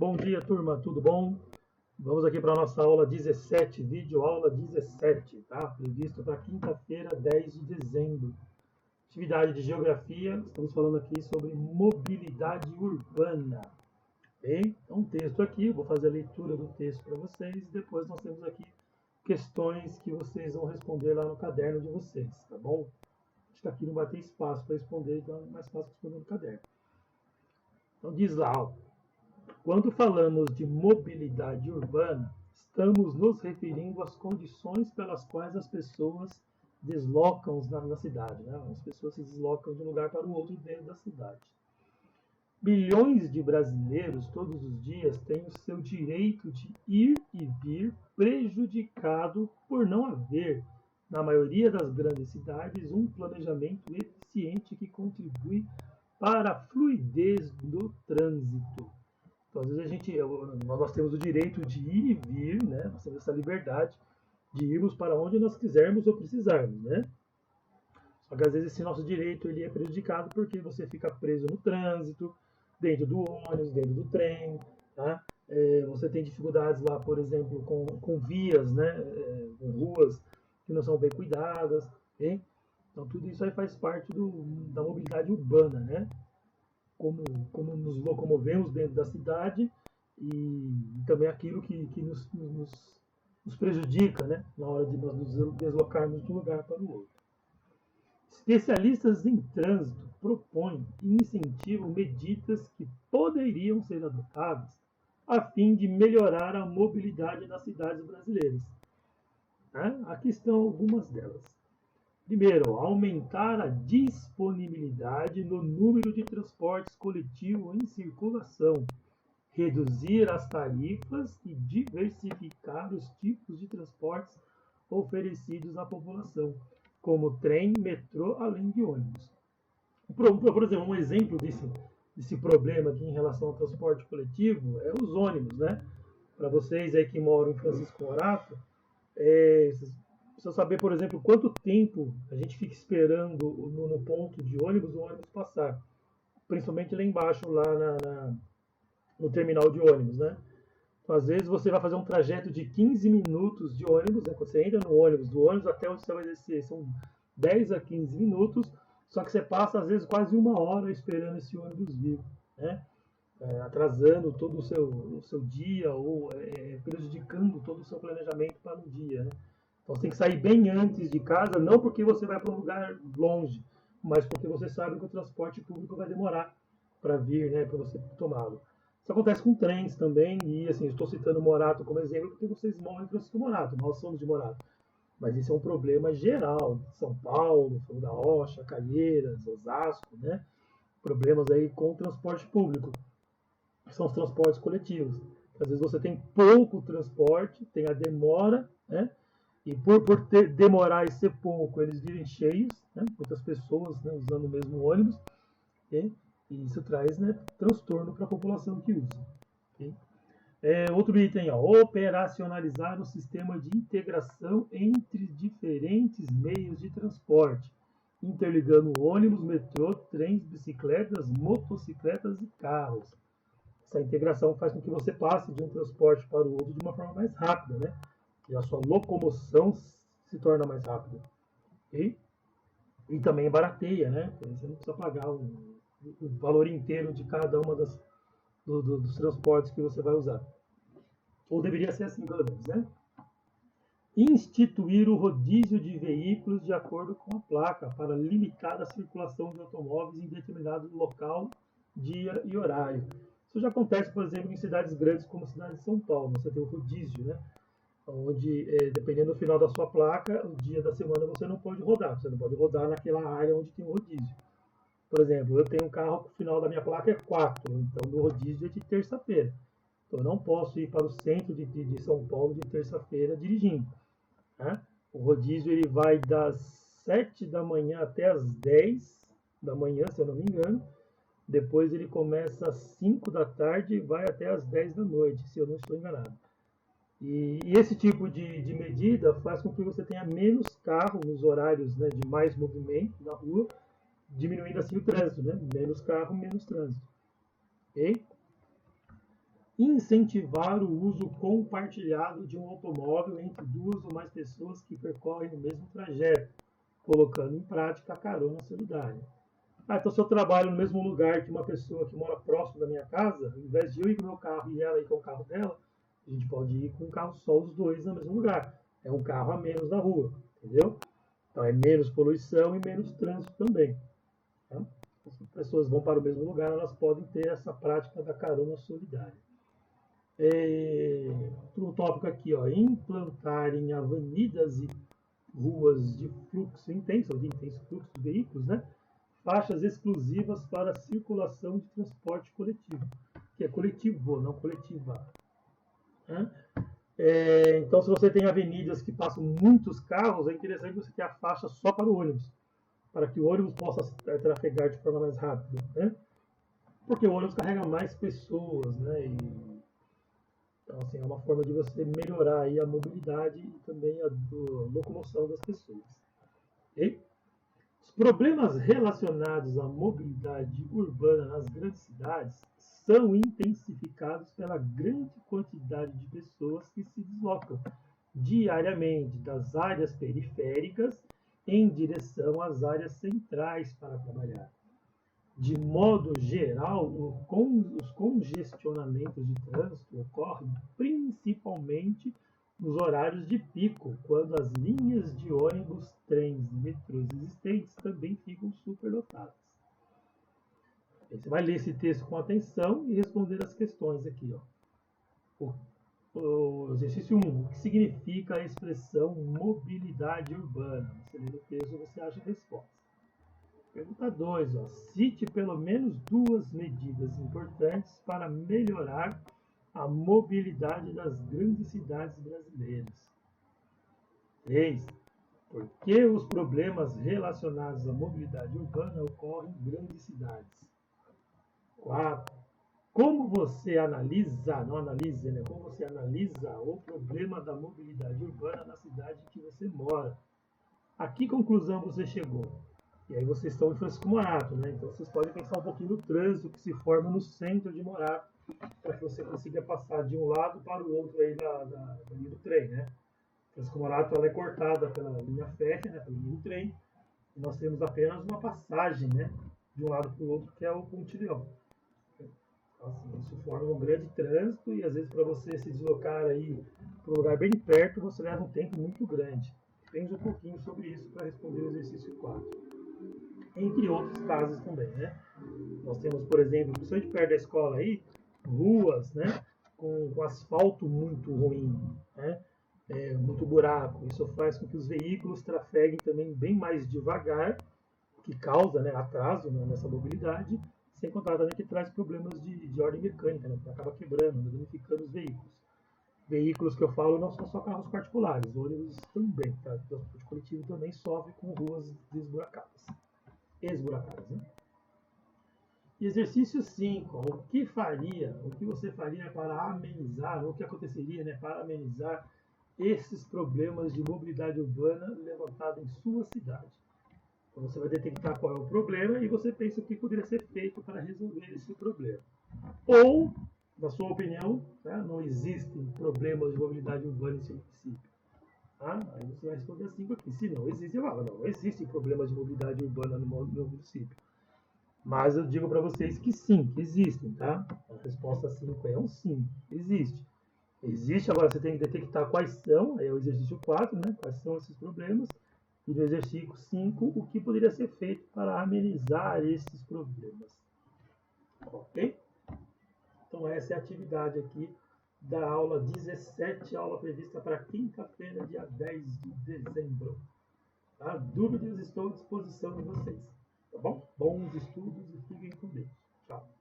Bom dia, turma, tudo bom? Vamos aqui para a nossa aula 17, vídeo aula 17, tá? Previsto para quinta-feira, 10 de dezembro. Atividade de geografia, estamos falando aqui sobre mobilidade urbana. Ok? Então, texto aqui, eu vou fazer a leitura do texto para vocês e depois nós temos aqui questões que vocês vão responder lá no caderno de vocês, tá bom? Acho que aqui não vai ter espaço para responder, então é mais fácil responder no caderno. Então, diz lá, ó. Quando falamos de mobilidade urbana, estamos nos referindo às condições pelas quais as pessoas deslocam na cidade, né? As pessoas se deslocam de um lugar para o outro dentro da cidade. Bilhões de brasileiros todos os dias têm o seu direito de ir e vir prejudicado por não haver, na maioria das grandes cidades, um planejamento eficiente que contribui para a fluidez do trânsito. Então, às vezes nós temos o direito de ir e vir, né? Nós temos essa liberdade de irmos para onde nós quisermos ou precisarmos, né? Só que às vezes esse nosso direito ele é prejudicado porque você fica preso no trânsito, dentro do ônibus, dentro do trem, tá? Você tem dificuldades lá, por exemplo, com vias, né? Com ruas que não são bem cuidadas, okay? Então tudo isso aí faz parte da mobilidade urbana, né? Como nos locomovemos dentro da cidade e também aquilo que nos prejudica, né, na hora de nós nos deslocarmos de um lugar para o outro. Especialistas em trânsito propõem e incentivam medidas que poderiam ser adotadas a fim de melhorar a mobilidade nas cidades brasileiras. Aqui estão algumas delas. Primeiro, aumentar a disponibilidade no número de transportes coletivos em circulação, reduzir as tarifas e diversificar os tipos de transportes oferecidos à população, como trem, metrô, além de ônibus. Por exemplo, um exemplo desse problema aqui em relação ao transporte coletivo é os ônibus, né? Para vocês aí que moram em Francisco Morato, precisa saber, por exemplo, quanto tempo a gente fica esperando no ponto de ônibus o ônibus passar. Principalmente lá embaixo, lá no terminal de ônibus, né? Então, às vezes você vai fazer um trajeto de 15 minutos de ônibus, né? Quando você entra no ônibus, do ônibus até onde você vai descer, são 10 a 15 minutos, só que você passa, às vezes, quase uma hora esperando esse ônibus vir, né? Atrasando todo o seu dia ou prejudicando todo o seu planejamento para o dia, né? Então você tem que sair bem antes de casa, não porque você vai para um lugar longe, mas porque você sabe que o transporte público vai demorar para vir, né, para você tomá-lo. Isso acontece com trens também, e assim, estou citando Morato como exemplo porque vocês moram em Francisco Morato, nós somos de Morato. Mas isso é um problema geral, São Paulo, Fogo da Rocha, Caieiras, Osasco, né? Problemas aí com o transporte público, que são os transportes coletivos. Às vezes você tem pouco transporte, tem a demora, né? E por demorar e ser pouco, eles vivem cheios, né? Muitas pessoas, né, usando o mesmo ônibus, okay? E isso traz, né, transtorno para a população que usa. Okay? Outro item, ó, operacionalizar o sistema de integração entre diferentes meios de transporte, interligando ônibus, metrô, trens, bicicletas, motocicletas e carros. Essa integração faz com que você passe de um transporte para o outro de uma forma mais rápida, né? E a sua locomoção se torna mais rápida. Okay? E também barateia, né? Você não precisa pagar o valor inteiro de cada uma dos transportes que você vai usar. Ou deveria ser assim, pelo menos, né? Instituir o rodízio de veículos de acordo com a placa para limitar a circulação de automóveis em determinado local, dia e horário. Isso já acontece, por exemplo, em cidades grandes como a cidade de São Paulo. Você tem o rodízio, né? Onde, dependendo do final da sua placa, o dia da semana você não pode rodar. Você não pode rodar naquela área onde tem o rodízio. Por exemplo, eu tenho um carro que o final da minha placa é 4, então o rodízio é de terça-feira. Então eu não posso ir para o centro de São Paulo de terça-feira dirigindo. Né? O rodízio ele vai das 7 da manhã até as 10 da manhã, se eu não me engano. Depois ele começa às 5 da tarde e vai até às 10 da noite, se eu não estou enganado. E esse tipo de medida faz com que você tenha menos carro nos horários, né, de mais movimento na rua, diminuindo assim o trânsito, né? Menos carro, menos trânsito. Ok? incentivar o uso compartilhado de um automóvel entre duas ou mais pessoas que percorrem o mesmo trajeto, colocando em prática a carona solidária. Então se eu trabalho no mesmo lugar que uma pessoa que mora próximo da minha casa, ao invés de eu ir com o meu carro e ela ir com o carro dela, a gente pode ir com o carro só os dois no mesmo lugar. É um carro a menos na rua, entendeu? Então é menos poluição e menos trânsito também. Tá? Se as pessoas vão para o mesmo lugar, elas podem ter essa prática da carona solidária. Outro tópico aqui, ó, implantar em avenidas e ruas de fluxo intenso, ou de intenso fluxo de veículos, né? Faixas exclusivas para a circulação de transporte coletivo, que é coletivo, não coletiva. Né? Então, se você tem avenidas que passam muitos carros, é interessante você ter a faixa só para o ônibus, para que o ônibus possa trafegar de forma mais rápida. Né? Porque o ônibus carrega mais pessoas, né? Então, assim, é uma forma de você melhorar aí a mobilidade e também a locomoção das pessoas. Okay? Os problemas relacionados à mobilidade urbana nas grandes cidades são intensificados pela grande quantidade de pessoas que se deslocam diariamente das áreas periféricas em direção às áreas centrais para trabalhar. De modo geral, os congestionamentos de trânsito ocorrem principalmente nos horários de pico, quando as linhas de ônibus, trens e metrôs existentes também ficam superlotadas. Você vai ler esse texto com atenção e responder as questões aqui. Ó. O exercício 1. O que significa a expressão mobilidade urbana? Você lê o texto e você acha a resposta. Pergunta 2. Cite pelo menos duas medidas importantes para melhorar a mobilidade das grandes cidades brasileiras. 3. Por que os problemas relacionados à mobilidade urbana ocorrem em grandes cidades? 4. Como você analisa, não analisa, né? Como você analisa o problema da mobilidade urbana na cidade que você mora? A que conclusão você chegou? E aí vocês estão em Francisco Morato, né? Então vocês podem pensar um pouquinho no trânsito que se forma no centro de Morato, para que você consiga passar de um lado para o outro aí da linha do trem, né? Francisco Morato ela é cortada pela linha férrea, né? Pela linha do trem, e nós temos apenas uma passagem, né? De um lado para o outro, que é o pontilhão. Então, assim, isso forma um grande trânsito e às vezes para você se deslocar aí para um lugar bem perto, você leva um tempo muito grande. Pense um pouquinho sobre isso para responder o exercício 4. Entre outros casos também, né? Nós temos, por exemplo, principalmente perto da escola aí, ruas, né? Com asfalto muito ruim, né? Muito buraco. Isso faz com que os veículos trafeguem também bem mais devagar, que causa, né, atraso, né, nessa mobilidade, sem contar também que traz problemas de ordem mecânica, né? Que acaba quebrando, danificando os veículos. Veículos que eu falo não são só carros particulares, ônibus também, tá? O transporte coletivo também sofre com ruas esburacadas, né? E exercício 5, o que você faria para amenizar, o que aconteceria, né, para amenizar esses problemas de mobilidade urbana levantados em sua cidade? Então você vai detectar qual é o problema e você pensa o que poderia ser feito para resolver esse problema. Ou, na sua opinião, né, não existem problemas de mobilidade urbana em seu município. Tá? Aí você vai responder assim aqui. Se não existe, não existem problemas de mobilidade urbana no meu município. Mas eu digo para vocês que sim, que existem, tá? A resposta 5 é um sim, existe. Existe, agora você tem que detectar quais são, é o exercício 4, né? Quais são esses problemas. E no exercício 5, o que poderia ser feito para amenizar esses problemas. Ok? Então essa é a atividade aqui da aula 17, aula prevista para quinta-feira, dia 10 de dezembro. Tá? Dúvidas, estou à disposição de vocês. Tá bom? Bons estudos e fiquem com Deus. Tchau.